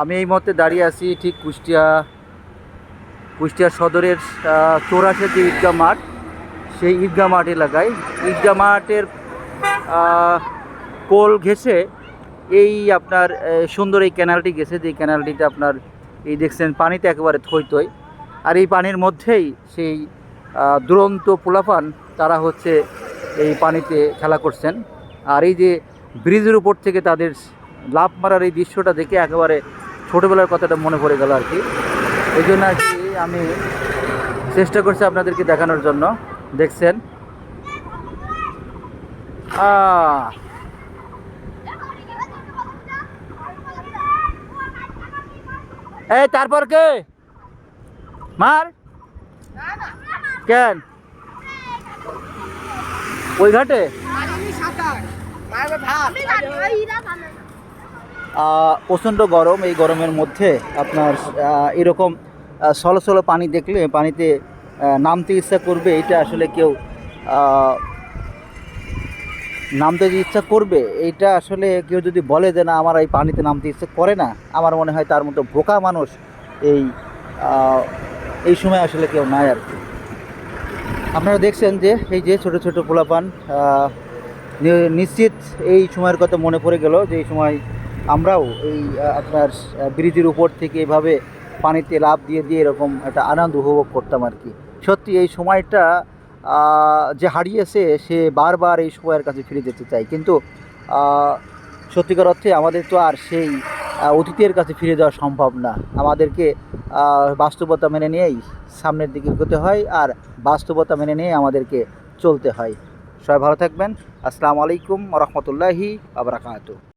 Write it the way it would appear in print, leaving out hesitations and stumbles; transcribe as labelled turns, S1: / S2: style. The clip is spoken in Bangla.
S1: আমি এই মুহূর্তে দাঁড়িয়ে আছি ঠিক কুষ্টিয়া সদরের চৌরাশের যে ঈদগাহ মাঠ, সেই ঈদগাহ মাঠ এলাকায়। ঈদগাহ মাঠের কোল ঘেঁষে এই আপনার সুন্দর এই ক্যানালটি গেছে, যে ক্যানালটিতে আপনার এই দেখছেন পানিতে একেবারে থই থই। আর এই পানির মধ্যেই সেই দুরন্ত পোলাপান তারা হচ্ছে এই পানিতে খেলা করছেন। আর এই যে ব্রিজের উপর থেকে তাদের লাফ মারার এই দৃশ্যটা দেখে একেবারে ছোটোবেলার কথাটা মনে পড়ে গেল আর কি। এই জন্য আর কি আমি চেষ্টা করছি আপনাদেরকে দেখানোর জন্য। দেখছেন এই তারপর কে মার কেন ওই ঘাটে প্রচণ্ড গরম। এই গরমের মধ্যে আপনার এরকম সলসলো পানি দেখলে পানিতে নামতে ইচ্ছা করবে। এটা আসলে কেউ নামতে যে ইচ্ছা করবে, এইটা আসলে কেউ যদি বলে যে না আমার এই পানিতে নামতে ইচ্ছা করে না, আমার মনে হয় তার মতো বোকা মানুষ এই সময় আসলে কেউ নাই আর কি। আপনারা দেখছেন যে এই যে ছোট ছোট পোলাপান, নিশ্চিত এই সময়ের কথা মনে পড়ে গেল যে এই সময় আমরাও এই আপনার ব্রিজের উপর থেকে এভাবে পানিতে লাফ দিয়ে দিয়ে এরকম একটা আনন্দ উপভোগ করতাম আর কি। সত্যি এই সময়টা যে হারিয়েছে সে বারবার এই সময়ের কাছে ফিরে যেতে চায়, কিন্তু সত্যিকার অর্থে আমাদের তো আর সেই অতীতের কাছে ফিরে যাওয়া সম্ভব না। আমাদেরকে বাস্তবতা মেনে নিয়েই সামনের দিকে এগোতে হয়, আর বাস্তবতা মেনে নিয়ে আমাদেরকে চলতে হয়। সবাই ভালো থাকবেন। আসসালামু আলাইকুম ওয়া রাহমাতুল্লাহি ওয়া বারাকাতুহু।